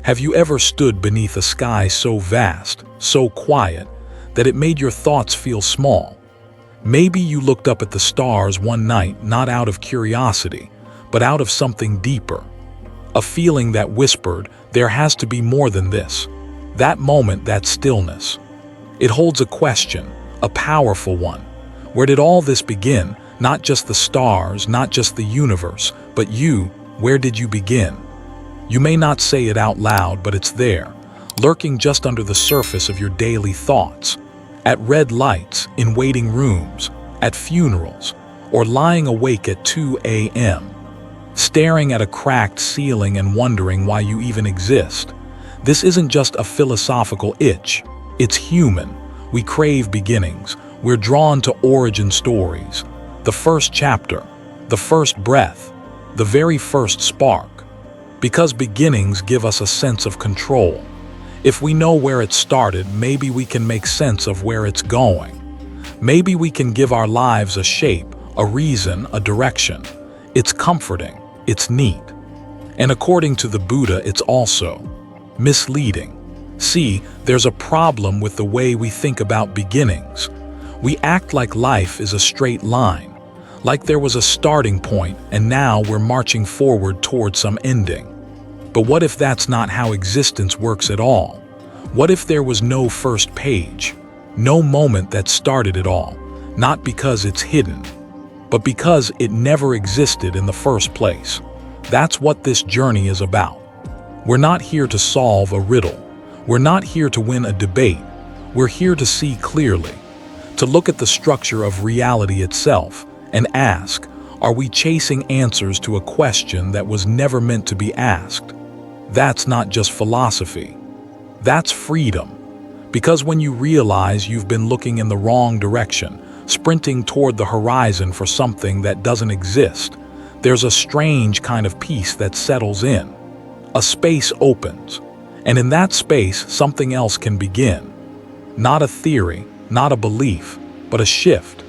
Have you ever stood beneath a sky so vast, so quiet, that it made your thoughts feel small? Maybe you looked up at the stars one night not out of curiosity, but out of something deeper. A feeling that whispered, there has to be more than this. That moment, that stillness. It holds a question, a powerful one. Where did all this begin? Not just the stars, not just the universe, but you, where did you begin? You may not say it out loud, but it's there, lurking just under the surface of your daily thoughts. At red lights, in waiting rooms, at funerals, or lying awake at 2 a.m., staring at a cracked ceiling and wondering why you even exist. This isn't just a philosophical itch, it's human. We crave beginnings. We're drawn to origin stories. The first chapter, the first breath, the very first spark. Because beginnings give us a sense of control. If we know where it started, maybe we can make sense of where it's going. Maybe we can give our lives a shape, a reason, a direction. It's comforting, it's neat. And according to the Buddha, it's also misleading. See, there's a problem with the way we think about beginnings. We act like life is a straight line, like there was a starting point and now we're marching forward toward some ending. But what if that's not how existence works at all? What if there was no first page, no moment that started it all, not because it's hidden, but because it never existed in the first place? That's what this journey is about. We're not here to solve a riddle. We're not here to win a debate. We're here to see clearly, to look at the structure of reality itself and ask, are we chasing answers to a question that was never meant to be asked? That's not just philosophy. That's freedom. Because when you realize you've been looking in the wrong direction, sprinting toward the horizon for something that doesn't exist, there's a strange kind of peace that settles in. A space opens, and in that space, something else can begin. Not a theory, not a belief, but a shift.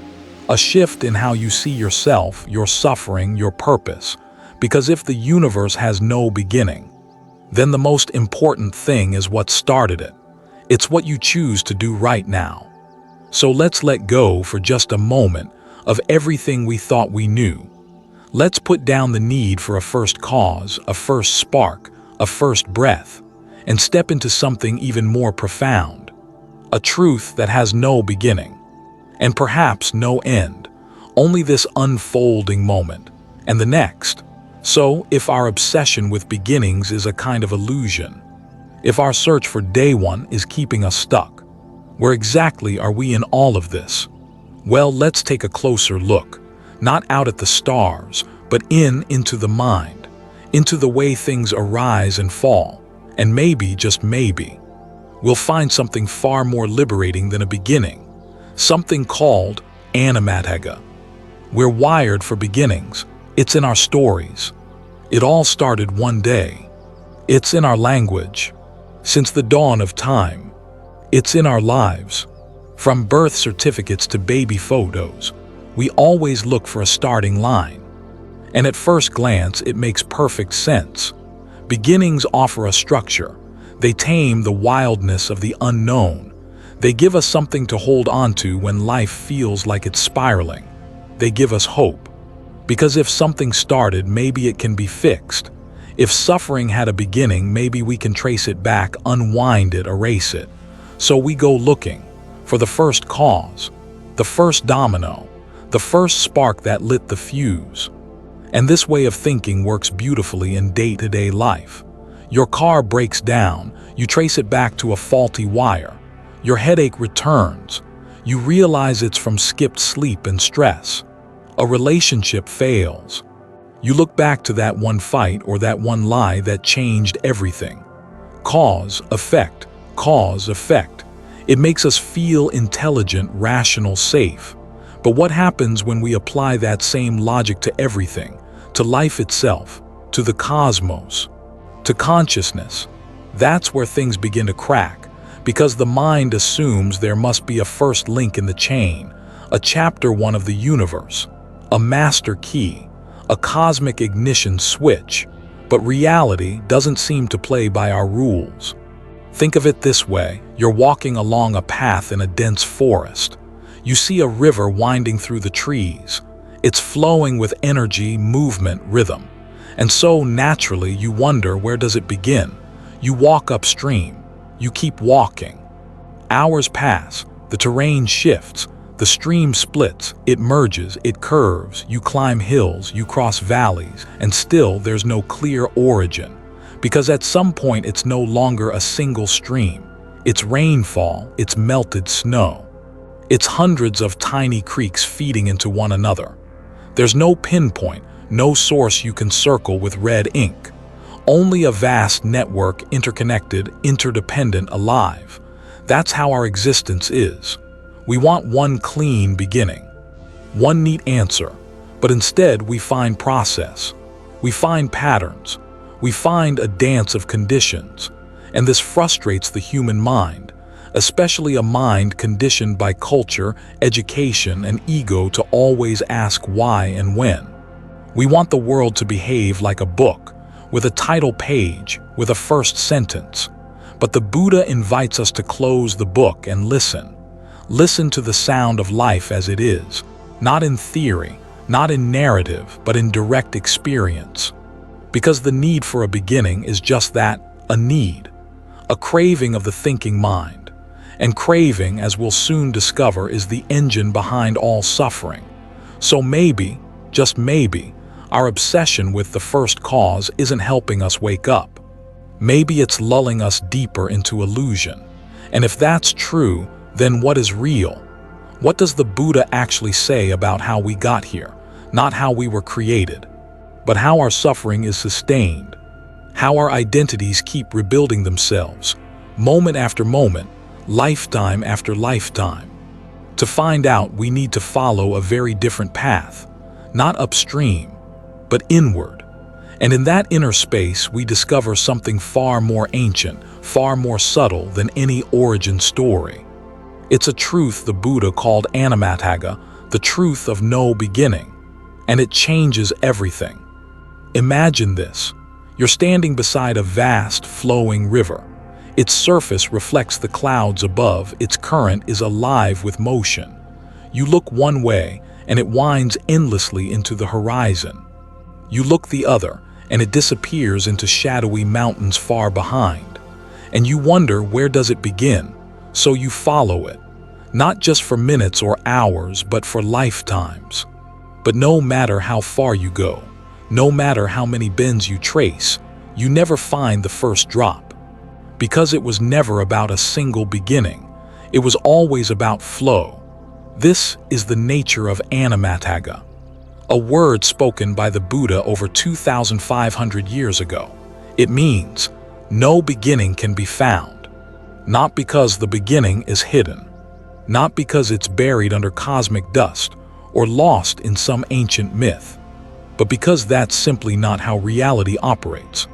A shift in how you see yourself, your suffering, your purpose. Because if the universe has no beginning, then the most important thing is what started it. It's what you choose to do right now. So let's let go for just a moment of everything we thought we knew. Let's put down the need for a first cause, a first spark, a first breath, and step into something even more profound. A truth that has no beginning, and perhaps no end, only this unfolding moment, and the next. So, if our obsession with beginnings is a kind of illusion, if our search for day one is keeping us stuck, where exactly are we in all of this? Well, let's take a closer look, not out at the stars, but into the mind, into the way things arise and fall, and maybe, just maybe, we'll find something far more liberating than a beginning, something called Anāmatagga. We're wired for beginnings. It's in our stories. It all started one day. It's in our language. Since the dawn of time, it's in our lives. From birth certificates to baby photos, we always look for a starting line. And at first glance, it makes perfect sense. Beginnings offer a structure. They tame the wildness of the unknown. They give us something to hold onto when life feels like it's spiraling. They give us hope. Because if something started, maybe it can be fixed. If suffering had a beginning, maybe we can trace it back, unwind it, erase it. So we go looking for the first cause, the first domino, the first spark that lit the fuse. And this way of thinking works beautifully in day-to-day life. Your car breaks down, you trace it back to a faulty wire. Your headache returns. You realize it's from skipped sleep and stress. A relationship fails. You look back to that one fight or that one lie that changed everything. Cause, effect, cause, effect. It makes us feel intelligent, rational, safe. But what happens when we apply that same logic to everything, to life itself, to the cosmos, to consciousness? That's where things begin to crack, because the mind assumes there must be a first link in the chain, a chapter one of the universe. A master key, a cosmic ignition switch. But reality doesn't seem to play by our rules. Think of it this way: you're walking along a path in a dense forest. You see a river winding through the trees. It's flowing with energy, movement, rhythm. And so naturally you wonder, where does it begin? You walk upstream. You keep walking. Hours pass. The terrain shifts. The stream splits. It merges. It curves. You climb hills. You cross valleys. And still there's no clear origin. Because at some point it's no longer a single stream. It's rainfall. It's melted snow. It's hundreds of tiny creeks feeding into one another. There's no pinpoint, no source you can circle with red ink. Only a vast network, interconnected, interdependent, alive. That's how our existence is. We want one clean beginning, one neat answer, but instead we find process. We find patterns. We find a dance of conditions. And this frustrates the human mind, especially a mind conditioned by culture, education, and ego to always ask why and when. We want the world to behave like a book, with a title page, with a first sentence. But the Buddha invites us to close the book and listen. Listen to the sound of life as it is, not in theory, not in narrative, but in direct experience. Because the need for a beginning is just that, a need, a craving of the thinking mind. And craving, as we'll soon discover, is the engine behind all suffering. So maybe, just maybe, our obsession with the first cause isn't helping us wake up. Maybe it's lulling us deeper into illusion. And if that's true, then what is real? What does the Buddha actually say about how we got here? Not how we were created, but how our suffering is sustained, how our identities keep rebuilding themselves, moment after moment, lifetime after lifetime. To find out, we need to follow a very different path, not upstream, but inward. And in that inner space, we discover something far more ancient, far more subtle than any origin story. It's a truth the Buddha called Anāmatagga, the truth of no beginning, and it changes everything. Imagine this. You're standing beside a vast, flowing river. Its surface reflects the clouds above. Its current is alive with motion. You look one way, and it winds endlessly into the horizon. You look the other, and it disappears into shadowy mountains far behind. And you wonder, where does it begin? So you follow it, not just for minutes or hours, but for lifetimes. But no matter how far you go, no matter how many bends you trace, you never find the first drop. Because it was never about a single beginning. It was always about flow. This is the nature of Anāmatagga, a word spoken by the Buddha over 2,500 years ago. It means no beginning can be found, not because the beginning is hidden, not because it's buried under cosmic dust or lost in some ancient myth, but because that's simply not how reality operates.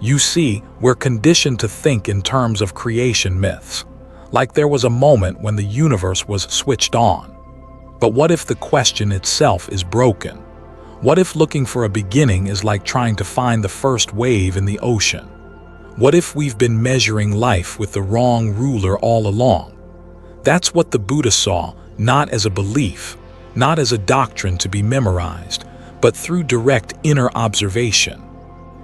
You see, we're conditioned to think in terms of creation myths, like there was a moment when the universe was switched on. But what if the question itself is broken? What if looking for a beginning is like trying to find the first wave in the ocean? What if we've been measuring life with the wrong ruler all along? That's what the Buddha saw, not as a belief, not as a doctrine to be memorized, but through direct inner observation.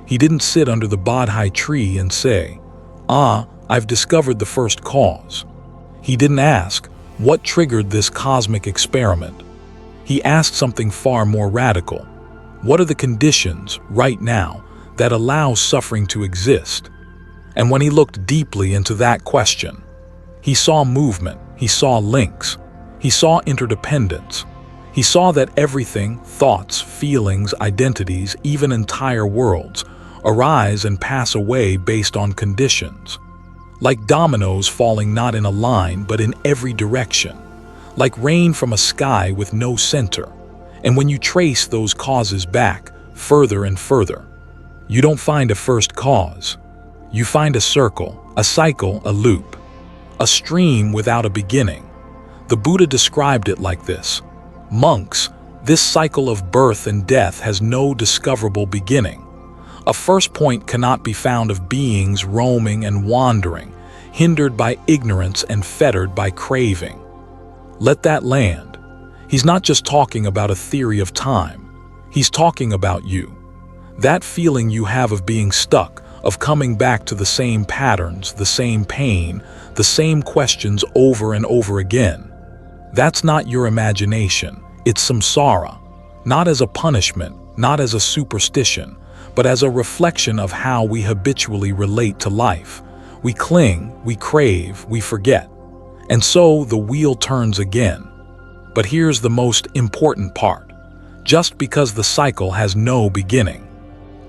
He didn't sit under the Bodhi tree and say, I've discovered the first cause. He didn't ask, what triggered this cosmic experiment? He asked something far more radical. What are the conditions, right now, that allow suffering to exist? And when he looked deeply into that question, he saw movement, he saw links, he saw interdependence. He saw that everything, thoughts, feelings, identities, even entire worlds, arise and pass away based on conditions. Like dominoes falling not in a line but in every direction. Like rain from a sky with no center. And when you trace those causes back, further and further, you don't find a first cause. You find a circle, a cycle, a loop. A stream without a beginning. The Buddha described it like this. Monks, this cycle of birth and death has no discoverable beginning. A first point cannot be found of beings roaming and wandering, hindered by ignorance and fettered by craving. Let that land. He's not just talking about a theory of time. He's talking about you. That feeling you have of being stuck, of coming back to the same patterns, the same pain, the same questions over and over again. That's not your imagination. It's samsara. Not as a punishment, not as a superstition, but as a reflection of how we habitually relate to life. We cling, we crave, we forget. And so the wheel turns again. But here's the most important part. Just because the cycle has no beginning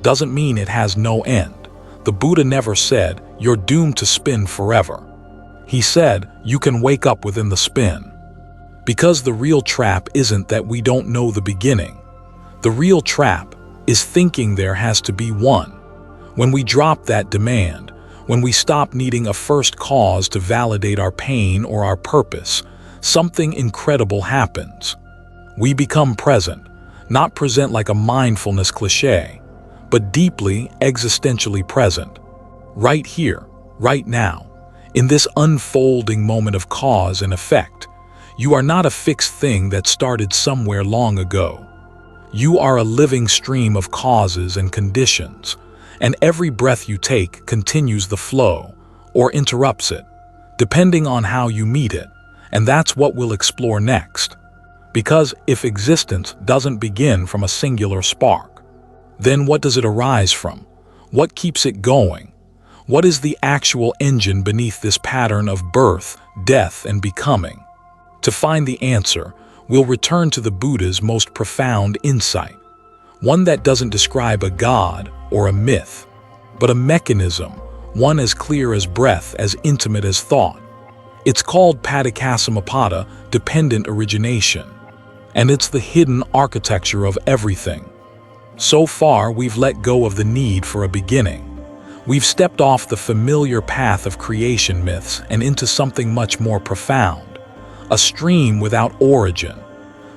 doesn't mean it has no end. The Buddha never said, "You're doomed to spin forever." He said, "You can wake up within the spin." Because the real trap isn't that we don't know the beginning. The real trap is thinking there has to be one. When we drop that demand, when we stop needing a first cause to validate our pain or our purpose, something incredible happens. We become present, not present like a mindfulness cliché, but deeply existentially present. Right here, right now, in this unfolding moment of cause and effect. You are not a fixed thing that started somewhere long ago. You are a living stream of causes and conditions, and every breath you take continues the flow, or interrupts it, depending on how you meet it, and that's what we'll explore next. Because if existence doesn't begin from a singular spark, then what does it arise from? What keeps it going? What is the actual engine beneath this pattern of birth, death, and becoming? To find the answer, we'll return to the Buddha's most profound insight, one that doesn't describe a god or a myth, but a mechanism, one as clear as breath, as intimate as thought. It's called Paticcasamuppāda, dependent origination, and it's the hidden architecture of everything. So far, we've let go of the need for a beginning. We've stepped off the familiar path of creation myths and into something much more profound. A stream without origin.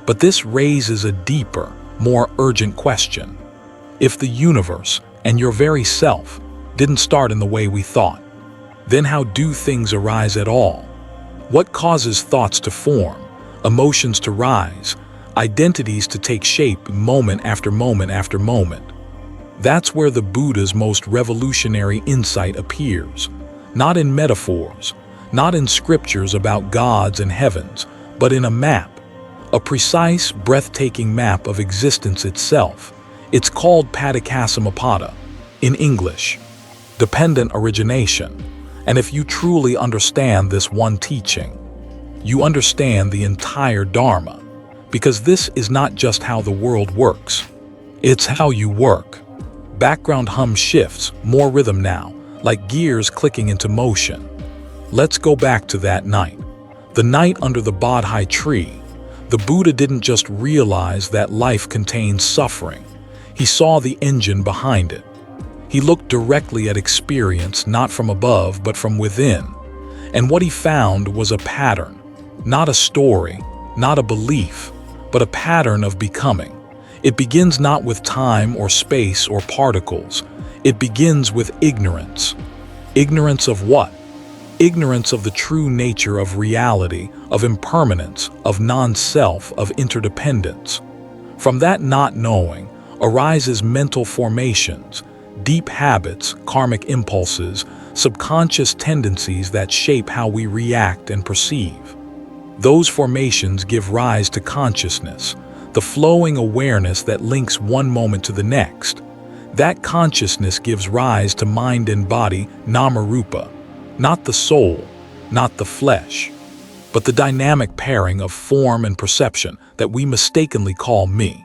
But this raises a deeper, more urgent question. If the universe and your very self didn't start in the way we thought, then how do things arise at all? What causes thoughts to form, emotions to rise, identities to take shape moment after moment after moment? That's where the Buddha's most revolutionary insight appears, not in metaphors, not in scriptures about gods and heavens, but in a map, a precise, breathtaking map of existence itself. It's called Paticcasamuppāda, in English, dependent origination. And if you truly understand this one teaching, you understand the entire Dharma, because this is not just how the world works, it's how you work. Background hum shifts, more rhythm now, like gears clicking into motion. Let's go back to that night. The night under the Bodhi tree. The Buddha didn't just realize that life contains suffering. He saw the engine behind it. He looked directly at experience, not from above, but from within. And what he found was a pattern, not a story, not a belief, but a pattern of becoming. It begins not with time or space or particles. It begins with ignorance. Ignorance of what? Ignorance of the true nature of reality, of impermanence, of non-self, of interdependence. From that not knowing arises mental formations, deep habits, karmic impulses, subconscious tendencies that shape how we react and perceive. Those formations give rise to consciousness, the flowing awareness that links one moment to the next. That consciousness gives rise to mind and body, nama-rupa. Not the soul, not the flesh, but the dynamic pairing of form and perception that we mistakenly call me.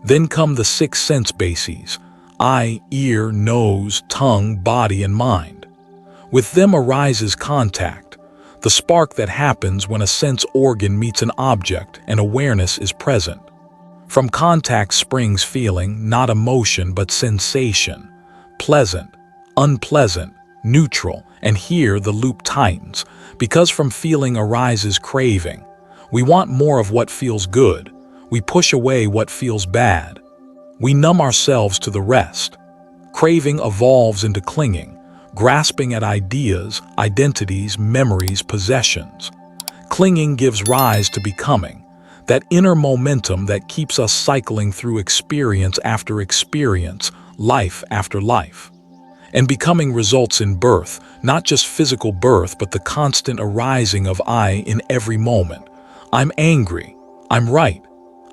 Then come the six sense bases: eye, ear, nose, tongue, body, and mind. With them arises contact, the spark that happens when a sense organ meets an object and awareness is present. From contact springs feeling, not emotion but sensation, pleasant, unpleasant, neutral, and here the loop tightens, because from feeling arises craving. We want more of what feels good. We push away what feels bad. We numb ourselves to the rest. Craving evolves into clinging, grasping at ideas, identities, memories, possessions. Clinging gives rise to becoming, that inner momentum that keeps us cycling through experience after experience, life after life. And becoming results in birth, not just physical birth, but the constant arising of I in every moment. I'm angry, I'm right,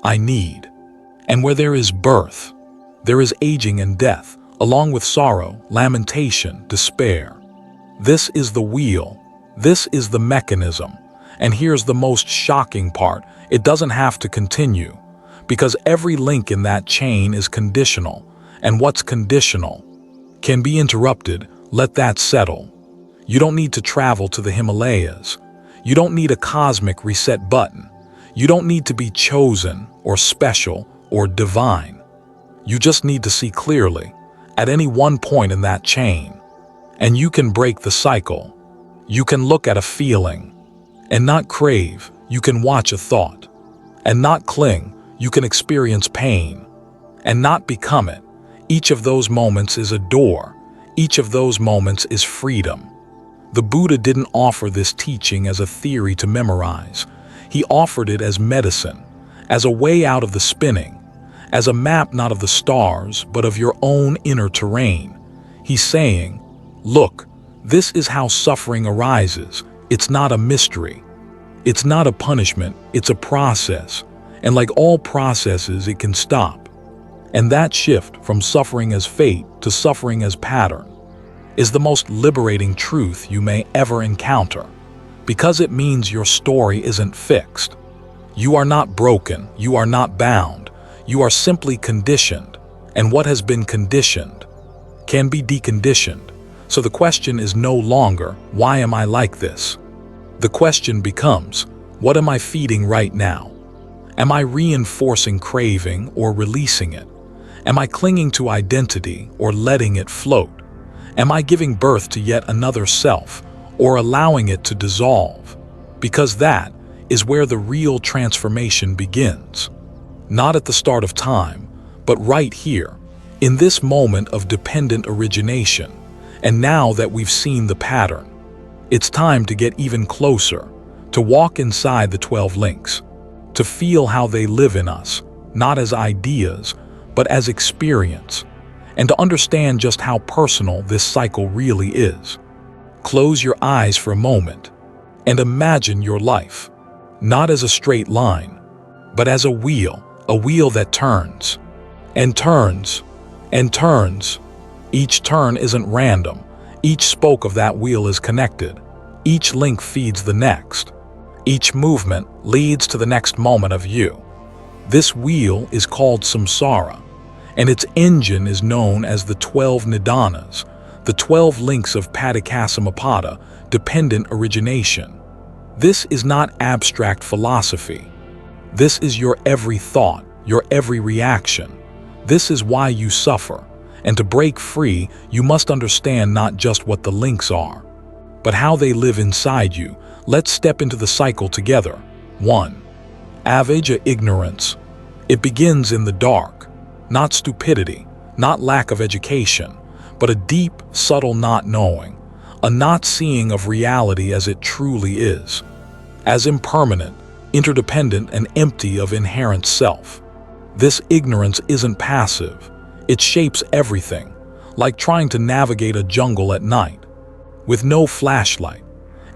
I need. And where there is birth, there is aging and death, along with sorrow, lamentation, despair. This is the wheel, this is the mechanism. And here's the most shocking part, it doesn't have to continue, because every link in that chain is conditional, and what's conditional can be interrupted. Let that settle. You don't need to travel to the Himalayas. You don't need a cosmic reset button. You don't need to be chosen or special or divine. You just need to see clearly at any one point in that chain. And you can break the cycle. You can look at a feeling and not crave. You can watch a thought and not cling. You can experience pain and not become it. Each of those moments is a door. Each of those moments is freedom. The Buddha didn't offer this teaching as a theory to memorize. He offered it as medicine, as a way out of the spinning, as a map not of the stars, but of your own inner terrain. He's saying, look, this is how suffering arises. It's not a mystery. It's not a punishment. It's a process. And like all processes, it can stop. And that shift from suffering as fate to suffering as pattern is the most liberating truth you may ever encounter, because it means your story isn't fixed. You are not broken, you are not bound, you are simply conditioned, and what has been conditioned can be deconditioned. So the question is no longer, why am I like this? The question becomes, what am I feeding right now? Am I reinforcing craving or releasing it? Am I clinging to identity or letting it float? Am I giving birth to yet another self or allowing it to dissolve? Because that is where the real transformation begins. Not at the start of time, but right here, in this moment of dependent origination. And now that we've seen the pattern, it's time to get even closer, to walk inside the 12 links, to feel how they live in us, not as ideas, but as experience, and to understand just how personal this cycle really is. Close your eyes for a moment and imagine your life, not as a straight line, but as a wheel that turns, and turns, and turns. Each turn isn't random. Each spoke of that wheel is connected. Each link feeds the next. Each movement leads to the next moment of you. This wheel is called Samsara, and its engine is known as the 12 Nidanas, the 12 links of Paticcasamuppāda, dependent origination. This is not abstract philosophy. This is your every thought, your every reaction. This is why you suffer. And to break free, you must understand not just what the links are, but how they live inside you. Let's step into the cycle together. 1. Avijja, ignorance. It begins in the dark. Not stupidity, not lack of education, but a deep, subtle not knowing, a not seeing of reality as it truly is, as impermanent, interdependent, and empty of inherent self. This ignorance isn't passive. It shapes everything, like trying to navigate a jungle at night, with no flashlight.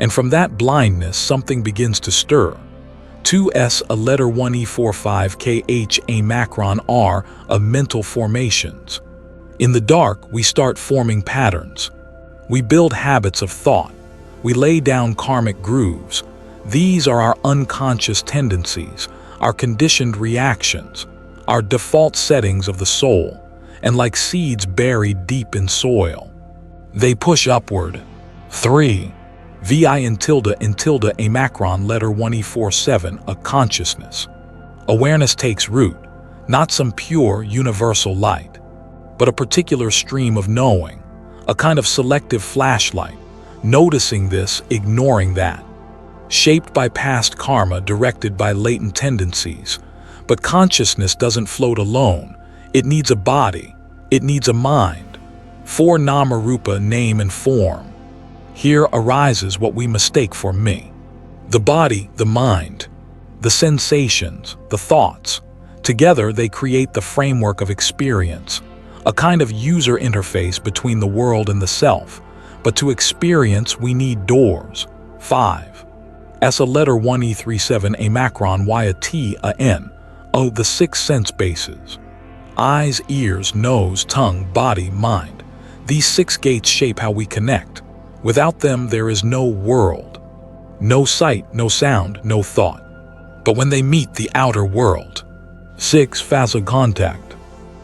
And from that blindness, something begins to stir. 2s a letter 1e45 kh a macron r of mental formations. In the dark, we start forming patterns. We build habits of thought. We lay down karmic grooves. These are our unconscious tendencies, our conditioned reactions, our default settings of the soul, and like seeds buried deep in soil, they push upward. 3. Vi in tilde a macron letter 1e47 a consciousness. Awareness takes root, not some pure universal light, but a particular stream of knowing, a kind of selective flashlight, noticing this, ignoring that, shaped by past karma, directed by latent tendencies. But consciousness doesn't float alone. It needs a body, it needs a mind, 4 Nama-rupa, name and form. Here arises what we mistake for me. The body, the mind, the sensations, the thoughts. Together they create the framework of experience, a kind of user interface between the world and the self. But to experience we need doors. 5. S a letter 1 E37 a macron Y a T a N. O the 6 sense bases. Eyes, ears, nose, tongue, body, mind. These 6 gates shape how we connect. Without them there is no world. No sight, no sound, no thought. But when they meet the outer world. 6 Phasa contact.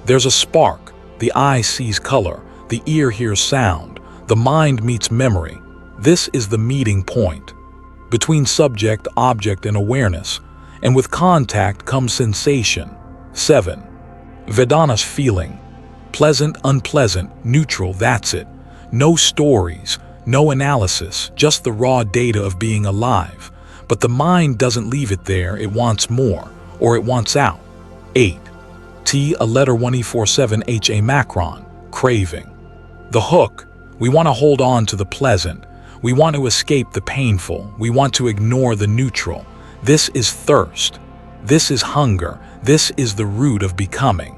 There's a spark. The eye sees color. The ear hears sound. The mind meets memory. This is the meeting point between subject, object, and awareness. And with contact comes sensation. 7. Vedana's feeling. Pleasant, unpleasant, neutral, that's it. No stories, no analysis, just the raw data of being alive. But the mind doesn't leave it there, it wants more, or it wants out. 8. T a letter 1 E47 H a macron, craving. The hook, we want to hold on to the pleasant. We want to escape the painful. We want to ignore the neutral. This is thirst. This is hunger. This is the root of becoming.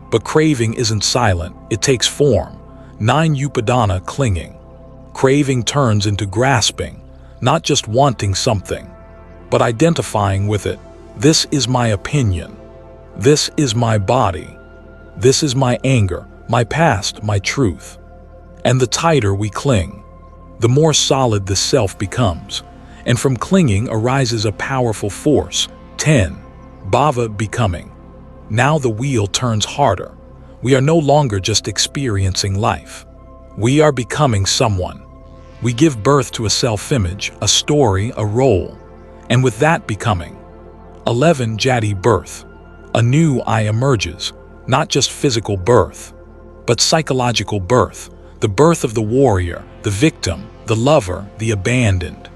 But craving isn't silent, it takes form. 9 Upadana, clinging. Craving turns into grasping, not just wanting something, but identifying with it. This is my opinion. This is my body. This is my anger, my past, my truth. And the tighter we cling, the more solid the self becomes. And from clinging arises a powerful force. 10. Bhava, becoming. Now the wheel turns harder. We are no longer just experiencing life. We are becoming someone. We give birth to a self-image, a story, a role. And with that becoming. 11 Jati, birth. A new I emerges, not just physical birth, but psychological birth. The birth of the warrior, the victim, the lover, the abandoned,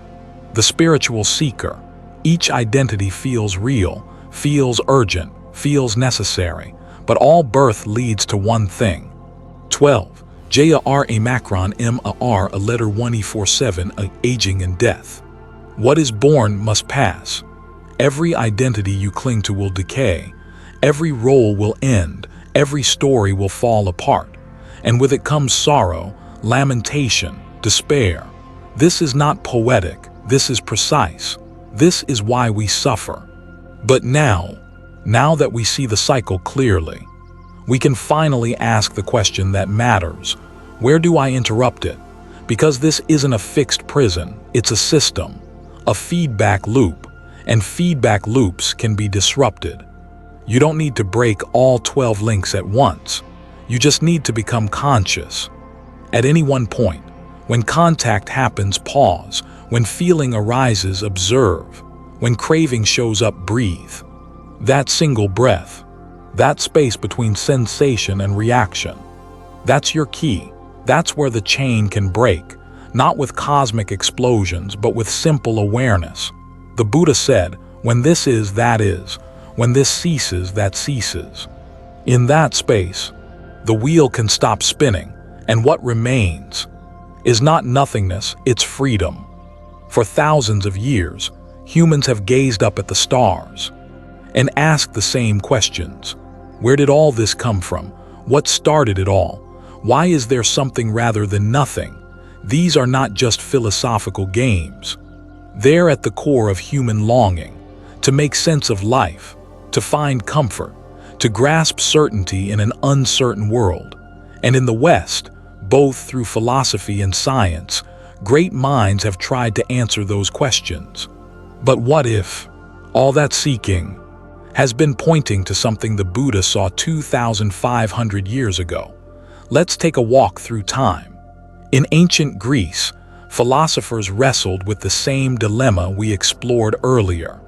the spiritual seeker. Each identity feels real, feels urgent, feels necessary, but all birth leads to one thing. 12. J a R a macron M a R a letter 1 E47 a aging and death. What is born must pass. Every identity you cling to will decay. Every role will end. Every story will fall apart. And with it comes sorrow, lamentation, despair. This is not poetic. This is precise. This is why we suffer. But now that we see the cycle clearly, we can finally ask the question that matters. Where do I interrupt it? Because this isn't a fixed prison, it's a system, a feedback loop, and feedback loops can be disrupted. You don't need to break all 12 links at once. You just need to become conscious. At any one point, when contact happens, pause. When feeling arises, observe. When craving shows up, breathe. That single breath, that space between sensation and reaction, that's your key. That's where the chain can break, not with cosmic explosions, but with simple awareness. The Buddha said, when this is, that is. When this ceases, that ceases. In that space, the wheel can stop spinning, and what remains is not nothingness, it's freedom. For thousands of years, humans have gazed up at the stars and asked the same questions. Where did all this come from? What started it all? Why is there something rather than nothing? These are not just philosophical games. They're at the core of human longing, to make sense of life, to find comfort, to grasp certainty in an uncertain world. And in the West, both through philosophy and science, great minds have tried to answer those questions. But what if all that seeking has been pointing to something the Buddha saw 2,500 years ago? Let's take a walk through time. In ancient Greece, philosophers wrestled with the same dilemma we explored earlier.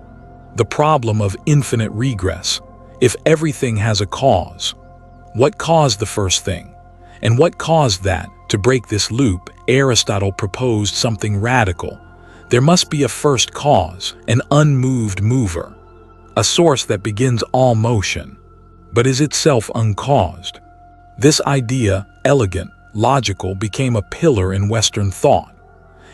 The problem of infinite regress. If everything has a cause, what caused the first thing? And what caused that? To break this loop, Aristotle proposed something radical. There must be a first cause, an unmoved mover, a source that begins all motion, but is itself uncaused. This idea, elegant, logical, became a pillar in Western thought.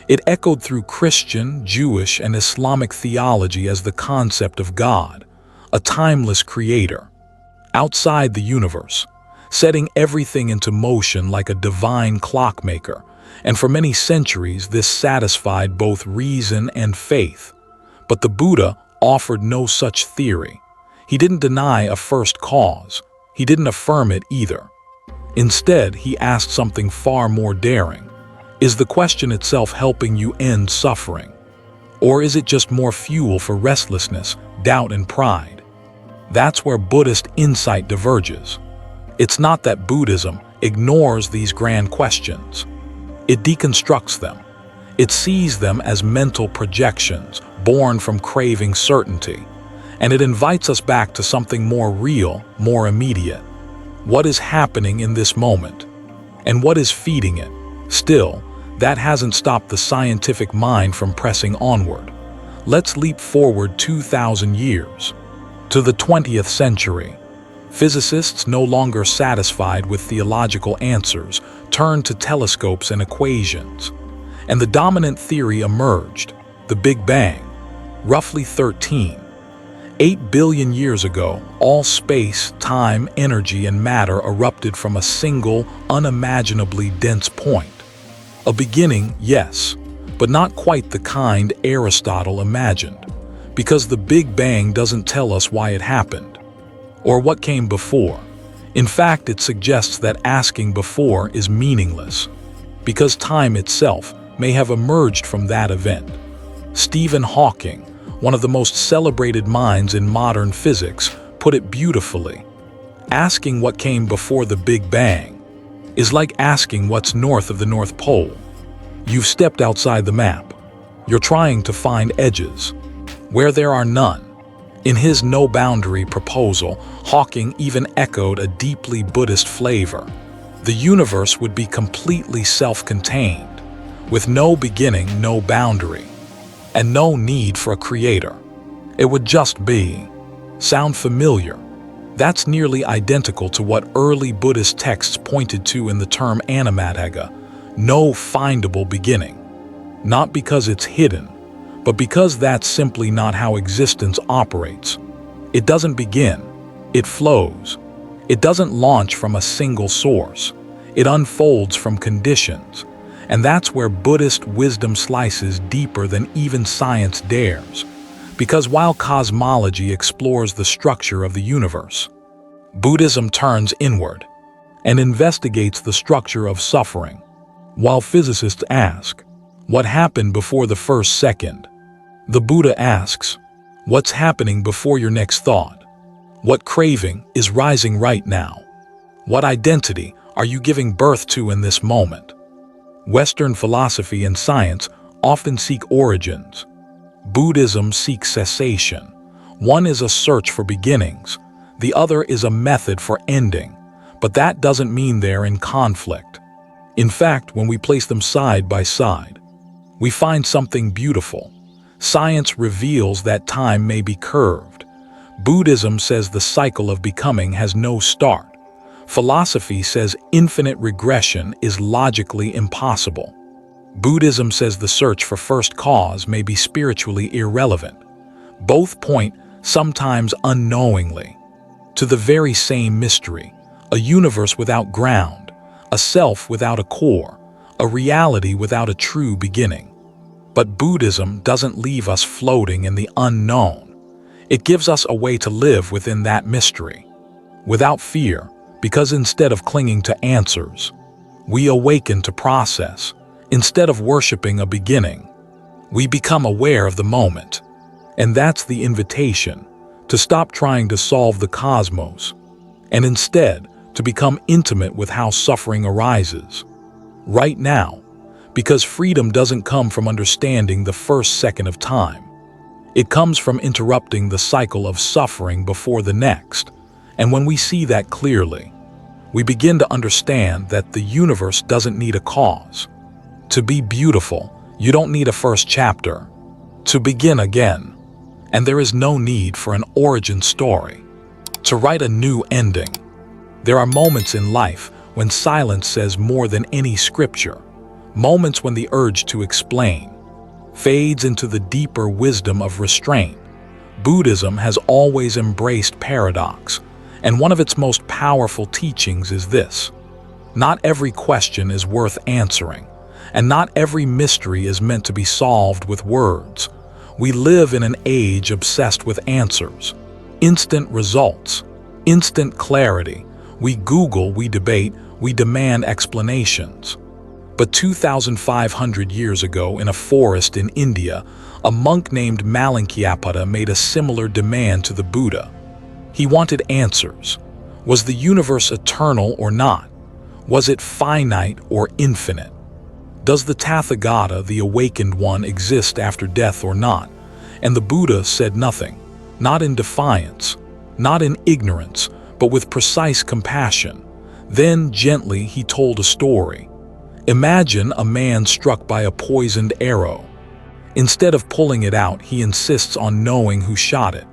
It echoed through Christian, Jewish, and Islamic theology as the concept of God, a timeless creator, outside the universe, setting everything into motion like a divine clockmaker, and for many centuries this satisfied both reason and faith. But the Buddha offered no such theory. He didn't deny a first cause. He didn't affirm it either. Instead, he asked something far more daring. Is the question itself helping you end suffering? Or is it just more fuel for restlessness, doubt, and pride? That's where Buddhist insight diverges. It's not that Buddhism ignores these grand questions. It deconstructs them. It sees them as mental projections born from craving certainty, and it invites us back to something more real, more immediate. What is happening in this moment? And what is feeding it? Still, that hasn't stopped the scientific mind from pressing onward. Let's leap forward 2,000 years to the 20th century. Physicists, no longer satisfied with theological answers, turned to telescopes and equations. And the dominant theory emerged, the Big Bang, roughly 8 billion years ago. All space, time, energy, and matter erupted from a single, unimaginably dense point. A beginning, yes, but not quite the kind Aristotle imagined, because the Big Bang doesn't tell us why it happened, or what came before. In fact, it suggests that asking before is meaningless, because time itself may have emerged from that event. Stephen Hawking, one of the most celebrated minds in modern physics, put it beautifully. Asking what came before the Big Bang is like asking what's north of the North Pole. You've stepped outside the map. You're trying to find edges where there are none. In his no-boundary proposal, Hawking even echoed a deeply Buddhist flavor. The universe would be completely self-contained, with no beginning, no boundary, and no need for a creator. It would just be. Sound familiar? That's nearly identical to what early Buddhist texts pointed to in the term Anāmatagga, no findable beginning. Not because it's hidden, but because that's simply not how existence operates. It doesn't begin, it flows. It doesn't launch from a single source. It unfolds from conditions. And that's where Buddhist wisdom slices deeper than even science dares. Because while cosmology explores the structure of the universe, Buddhism turns inward and investigates the structure of suffering. While physicists ask, what happened before the first second? The Buddha asks, what's happening before your next thought? What craving is rising right now? What identity are you giving birth to in this moment? Western philosophy and science often seek origins. Buddhism seeks cessation. One is a search for beginnings. The other is a method for ending. But that doesn't mean they're in conflict. In fact, when we place them side by side, we find something beautiful. Science reveals that time may be curved. Buddhism says the cycle of becoming has no start. Philosophy says infinite regression is logically impossible. Buddhism says the search for first cause may be spiritually irrelevant. Both point, sometimes unknowingly, to the very same mystery, a universe without ground, a self without a core, a reality without a true beginning. But Buddhism doesn't leave us floating in the unknown. It gives us a way to live within that mystery, without fear, because instead of clinging to answers, we awaken to process. Instead of worshiping a beginning, we become aware of the moment. And that's the invitation, to stop trying to solve the cosmos, and instead to become intimate with how suffering arises. Right now, because freedom doesn't come from understanding the first second of time. It comes from interrupting the cycle of suffering before the next. And when we see that clearly, we begin to understand that the universe doesn't need a cause. To be beautiful, you don't need a first chapter. To begin again, and there is no need for an origin story. To write a new ending. There are moments in life when silence says more than any scripture, moments when the urge to explain fades into the deeper wisdom of restraint. Buddhism has always embraced paradox, and one of its most powerful teachings is this: not every question is worth answering, and not every mystery is meant to be solved with words. We live in an age obsessed with answers, instant results, instant clarity. We Google, we debate, we demand explanations. But 2,500 years ago, in a forest in India, a monk named Paticcasamuppāda made a similar demand to the Buddha. He wanted answers. Was the universe eternal or not? Was it finite or infinite? Does the Tathagata, the awakened one, exist after death or not? And the Buddha said nothing, not in defiance, not in ignorance, but with precise compassion. Then, gently, he told a story. Imagine a man struck by a poisoned arrow. Instead of pulling it out, he insists on knowing who shot it.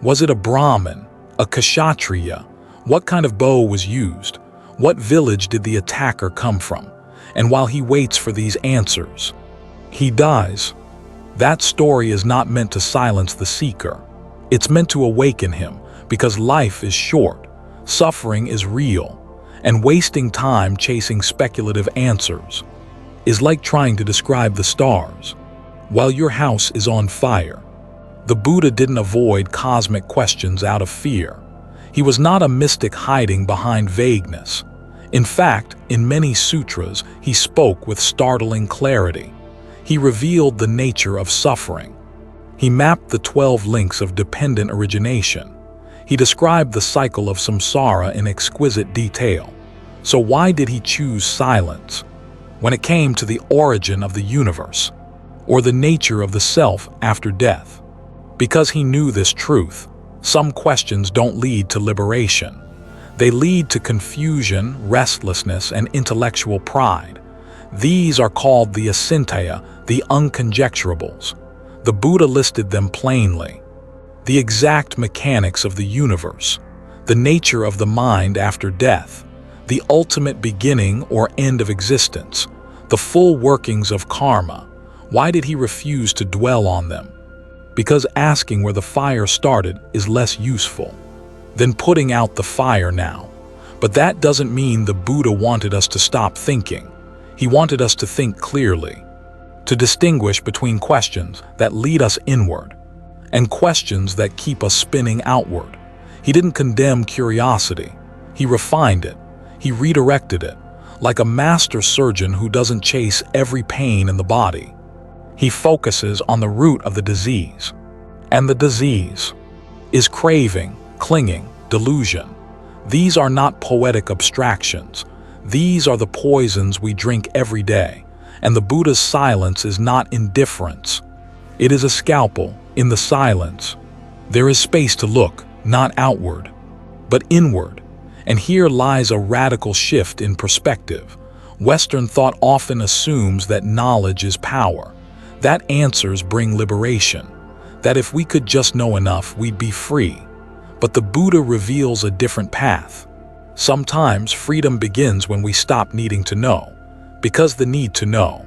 Was it a Brahmin, a Kshatriya? What kind of bow was used? What village did the attacker come from? And while he waits for these answers, he dies. That story is not meant to silence the seeker. It's meant to awaken him, because life is short, suffering is real, and wasting time chasing speculative answers is like trying to describe the stars while your house is on fire. The Buddha didn't avoid cosmic questions out of fear. He was not a mystic hiding behind vagueness. In fact, in many sutras, he spoke with startling clarity. He revealed the nature of suffering. He mapped the 12 links of dependent origination. He described the cycle of samsara in exquisite detail. So why did he choose silence when it came to the origin of the universe or the nature of the self after death? Because he knew this truth. Some questions don't lead to liberation. They lead to confusion, restlessness, and intellectual pride. These are called the asintaya, the unconjecturables. The Buddha listed them plainly. The exact mechanics of the universe, the nature of the mind after death, the ultimate beginning or end of existence, the full workings of karma. Why did he refuse to dwell on them? Because asking where the fire started is less useful than putting out the fire now. But that doesn't mean the Buddha wanted us to stop thinking. He wanted us to think clearly, to distinguish between questions that lead us inward and questions that keep us spinning outward. He didn't condemn curiosity. He refined it. He redirected it, like a master surgeon who doesn't chase every pain in the body. He focuses on the root of the disease. And the disease is craving, clinging, delusion. These are not poetic abstractions. These are the poisons we drink every day. And the Buddha's silence is not indifference. It is a scalpel. In the silence, there is space to look, not outward, but inward. And here lies a radical shift in perspective. Western thought often assumes that knowledge is power, that answers bring liberation, that if we could just know enough, we'd be free. But the Buddha reveals a different path. Sometimes freedom begins when we stop needing to know, because the need to know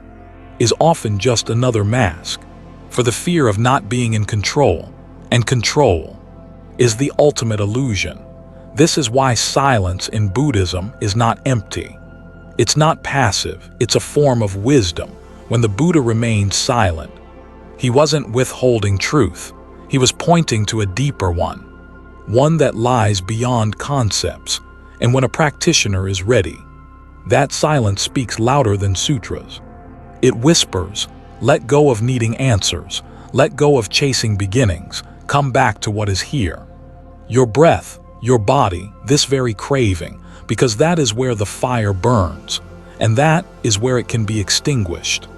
is often just another mask for the fear of not being in control, and control is the ultimate illusion. This is why silence in Buddhism is not empty. It's not passive, it's a form of wisdom. When the Buddha remained silent, he wasn't withholding truth. He was pointing to a deeper one that lies beyond concepts. And when a practitioner is ready, that silence speaks louder than sutras. It whispers, let go of needing answers, let go of chasing beginnings, come back to what is here. Your breath, your body, this very craving, because that is where the fire burns, and that is where it can be extinguished.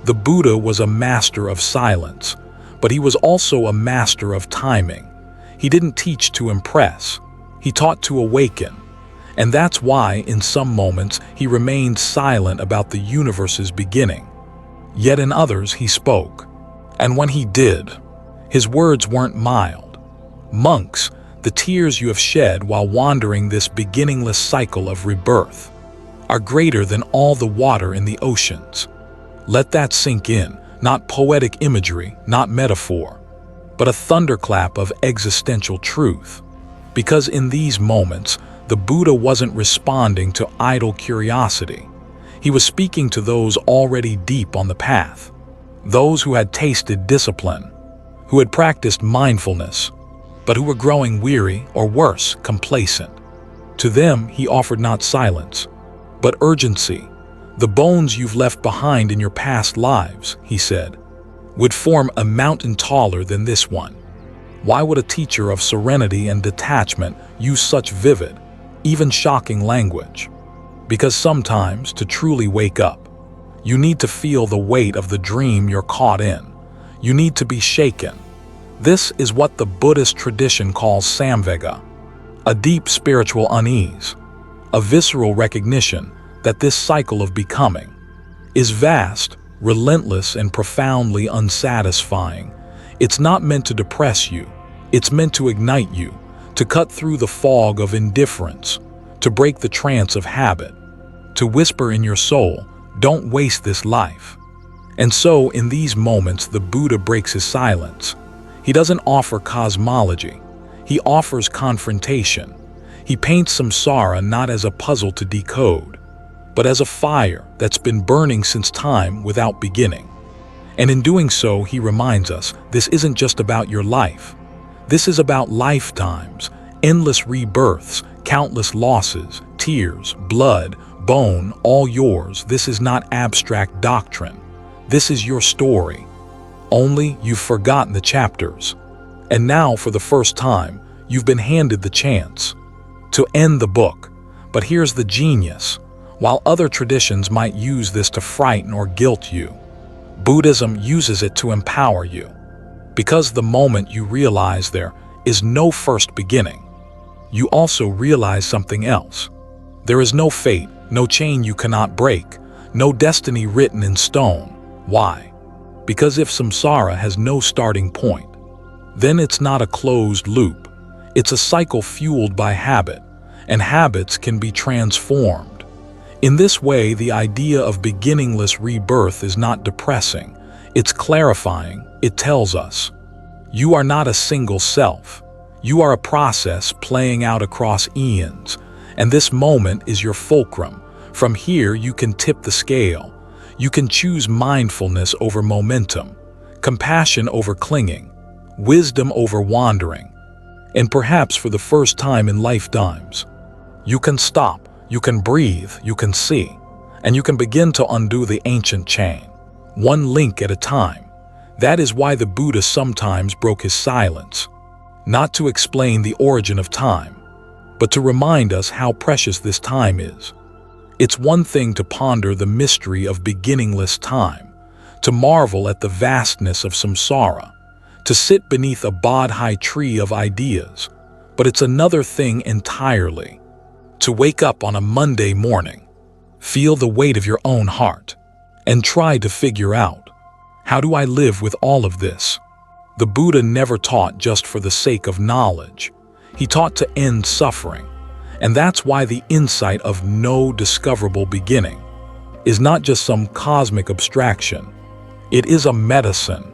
The Buddha was a master of silence, but he was also a master of timing. He didn't teach to impress, he taught to awaken. And that's why, in some moments, he remained silent about the universe's beginning. Yet in others he spoke. And when he did, his words weren't mild. Monks, the tears you have shed while wandering this beginningless cycle of rebirth. are greater than all the water in the oceans. Let that sink in, not poetic imagery, not metaphor, but a thunderclap of existential truth. Because in these moments, the Buddha wasn't responding to idle curiosity. He was speaking to those already deep on the path, those who had tasted discipline, who had practiced mindfulness, but who were growing weary or worse, complacent. To them, he offered not silence, but urgency. The bones you've left behind in your past lives, he said, would form a mountain taller than this one. Why would a teacher of serenity and detachment use such vivid, even shocking language? Because sometimes, to truly wake up, you need to feel the weight of the dream you're caught in. You need to be shaken. This is what the Buddhist tradition calls samvega, a deep spiritual unease, a visceral recognition that this cycle of becoming is vast, relentless, and profoundly unsatisfying. It's not meant to depress you. It's meant to ignite you, to cut through the fog of indifference, to break the trance of habit, to whisper in your soul, don't waste this life. And so, in these moments, the Buddha breaks his silence. He doesn't offer cosmology. He offers confrontation. He paints samsara not as a puzzle to decode, but as a fire that's been burning since time without beginning. And in doing so, he reminds us, this isn't just about your life. This is about lifetimes, endless rebirths, countless losses, tears, blood, bone, all yours. This is not abstract doctrine. This is your story. Only you've forgotten the chapters. And now, for the first time, you've been handed the chance to end the book. But here's the genius. While other traditions might use this to frighten or guilt you, Buddhism uses it to empower you. Because the moment you realize there is no first beginning, you also realize something else. There is no fate, no chain you cannot break, no destiny written in stone. Why? Because if samsara has no starting point, then it's not a closed loop. It's a cycle fueled by habit, and habits can be transformed. In this way, the idea of beginningless rebirth is not depressing. It's clarifying. It tells us, you are not a single self. You are a process playing out across eons, and this moment is your fulcrum. From here, you can tip the scale. You can choose mindfulness over momentum, compassion over clinging, wisdom over wandering. And perhaps for the first time in lifetimes, you can stop, you can breathe, you can see, and you can begin to undo the ancient chain, one link at a time. That is why the Buddha sometimes broke his silence, not to explain the origin of time, but to remind us how precious this time is. It's one thing to ponder the mystery of beginningless time, to marvel at the vastness of samsara, to sit beneath a Bodhi tree of ideas, but it's another thing entirely to wake up on a Monday morning, feel the weight of your own heart, and try to figure out, how do I live with all of this? The Buddha never taught just for the sake of knowledge. He taught to end suffering. And that's why the insight of no discoverable beginning is not just some cosmic abstraction. It is a medicine.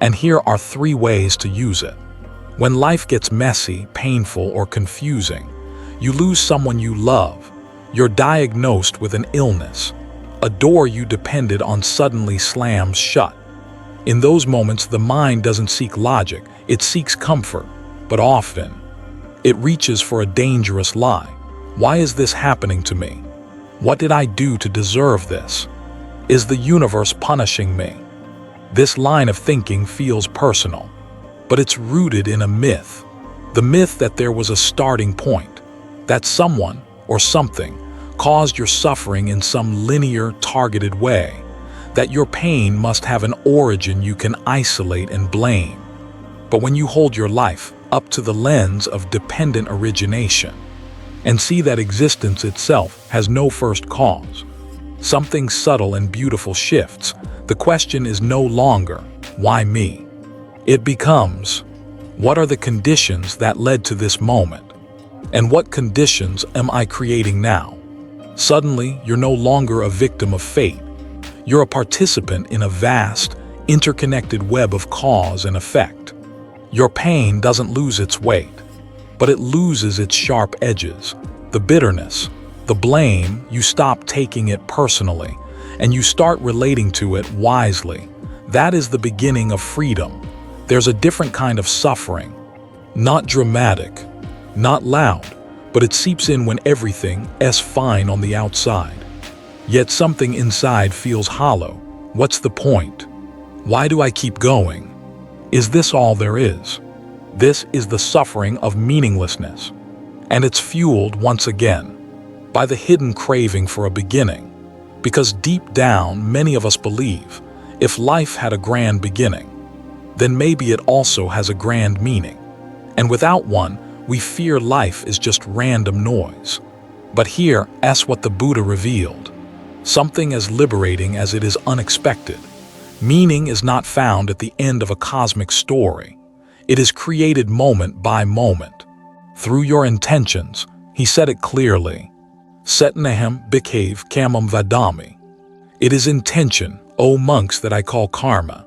And here are 3 ways to use it. When life gets messy, painful, or confusing, you lose someone you love, you're diagnosed with an illness, a door you depended on suddenly slams shut. In those moments, the mind doesn't seek logic, it seeks comfort, but often it reaches for a dangerous lie. Why is this happening to me? What did I do to deserve this? Is the universe punishing me? This line of thinking feels personal, but it's rooted in a myth. The myth that there was a starting point, that someone or something caused your suffering in some linear, targeted way, that your pain must have an origin you can isolate and blame. But when you hold your life up to the lens of dependent origination and see that existence itself has no first cause, something subtle and beautiful shifts. The question is no longer, why me? It becomes, what are the conditions that led to this moment? And what conditions am I creating now? Suddenly, you're no longer a victim of fate. You're a participant in a vast, interconnected web of cause and effect. Your pain doesn't lose its weight, but it loses its sharp edges. The bitterness, the blame, you stop taking it personally, and you start relating to it wisely. That is the beginning of freedom. There's a different kind of suffering. Not dramatic, not loud, but it seeps in when everything is fine on the outside. Yet something inside feels hollow. What's the point? Why do I keep going? Is this all there is? This is the suffering of meaninglessness. And it's fueled once again by the hidden craving for a beginning. Because deep down, many of us believe, if life had a grand beginning, then maybe it also has a grand meaning. And without one, we fear life is just random noise. But here is what the Buddha revealed. Something as liberating as it is unexpected. Meaning is not found at the end of a cosmic story. It is created moment by moment. Through your intentions, he said it clearly. Setnahem bhikkhave kamam vadami. It is intention, O monks, that I call karma.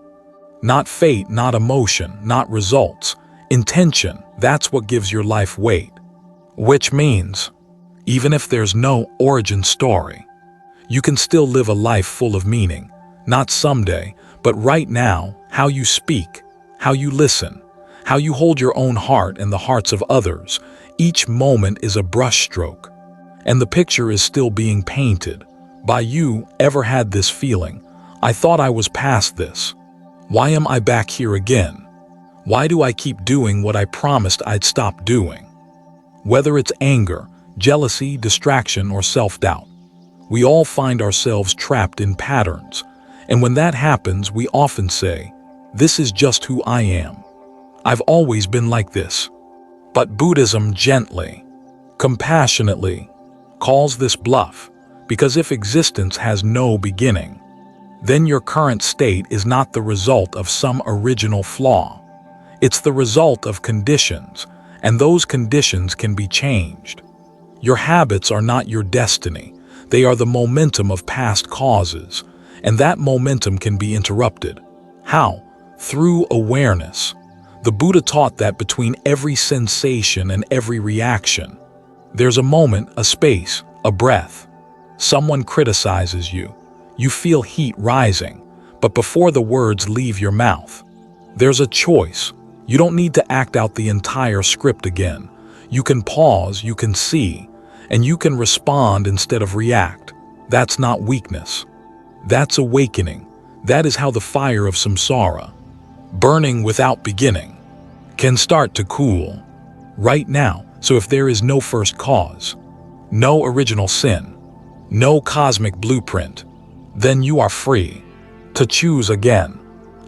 Not fate, not emotion, not results. Intention, that's what gives your life weight. Which means, even if there's no origin story, you can still live a life full of meaning. Not someday, but right now, how you speak, how you listen, how you hold your own heart and the hearts of others. Each moment is a brushstroke, and the picture is still being painted. By you ever had this feeling, I thought I was past this. Why am I back here again? Why do I keep doing what I promised I'd stop doing? Whether it's anger, jealousy, distraction, or self-doubt, we all find ourselves trapped in patterns. And when that happens, we often say, this is just who I am. I've always been like this. But Buddhism gently, compassionately, calls this bluff, because if existence has no beginning, then your current state is not the result of some original flaw. It's the result of conditions, and those conditions can be changed. Your habits are not your destiny. They are the momentum of past causes, and that momentum can be interrupted. How? Through awareness. The Buddha taught that between every sensation and every reaction, there's a moment, a space, a breath. Someone criticizes you. You feel heat rising, but before the words leave your mouth, there's a choice. You don't need to act out the entire script again. You can pause, you can see, and you can respond instead of react. That's not weakness. That's awakening. That is how the fire of samsara, burning without beginning, can start to cool. Right now, so if there is no first cause, no original sin, no cosmic blueprint, then you are free to choose again,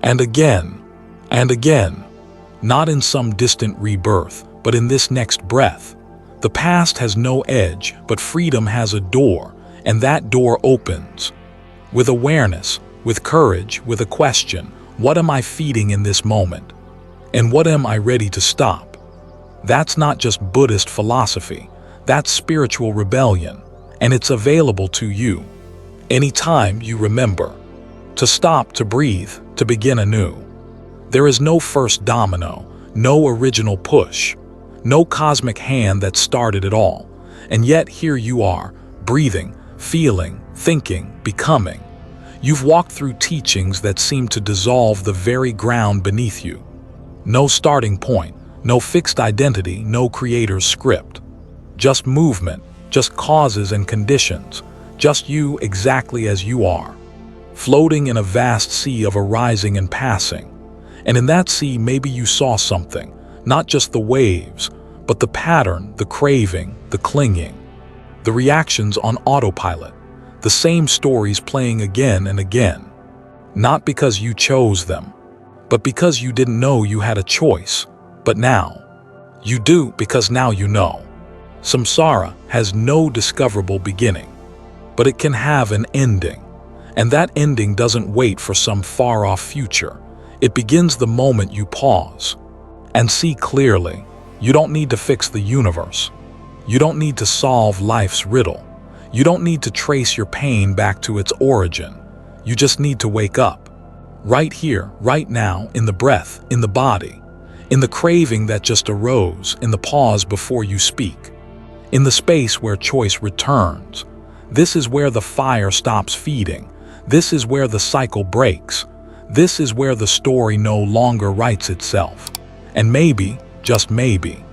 and again, and again. Not in some distant rebirth, but in this next breath. The past has no edge, but freedom has a door, and that door opens. With awareness, with courage, with a question, what am I feeding in this moment? And what am I ready to stop? That's not just Buddhist philosophy, that's spiritual rebellion, and it's available to you. Anytime you remember to stop, to breathe, to begin anew. There is no first domino, no original push, no cosmic hand that started it all. And yet here you are, breathing, feeling, thinking, becoming. You've walked through teachings that seem to dissolve the very ground beneath you. No starting point, no fixed identity, no creator's script. Just movement, just causes and conditions, just you exactly as you are, floating in a vast sea of arising and passing. And in that sea, maybe you saw something, not just the waves, but the pattern, the craving, the clinging, the reactions on autopilot, the same stories playing again and again. Not because you chose them, but because you didn't know you had a choice. But now, you do, because now you know. Samsara has no discoverable beginning, but it can have an ending. And that ending doesn't wait for some far-off future. It begins the moment you pause and see clearly. You don't need to fix the universe. You don't need to solve life's riddle. You don't need to trace your pain back to its origin. You just need to wake up. Right here, right now, in the breath, in the body, in the craving that just arose, in the pause before you speak, in the space where choice returns. This is where the fire stops feeding. This is where the cycle breaks. This is where the story no longer writes itself. And maybe, just maybe,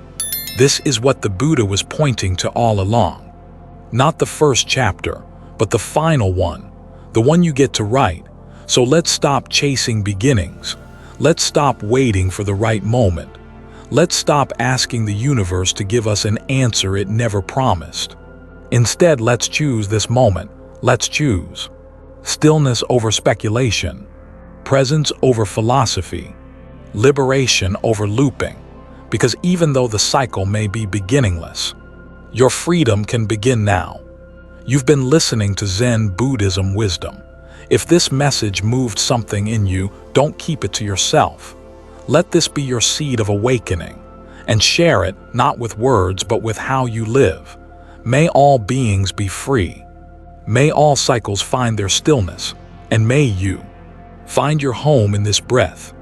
this is what the Buddha was pointing to all along. Not the first chapter, but the final one, the one you get to write. So let's stop chasing beginnings. Let's stop waiting for the right moment. Let's stop asking the universe to give us an answer it never promised. Instead, let's choose this moment. Let's choose stillness over speculation, presence over philosophy, liberation over looping. Because even though the cycle may be beginningless, your freedom can begin now. You've been listening to Zen Buddhism wisdom. If this message moved something in you, don't keep it to yourself. Let this be your seed of awakening, and share it not with words but with how you live. May all beings be free. May all cycles find their stillness, and may you find your home in this breath.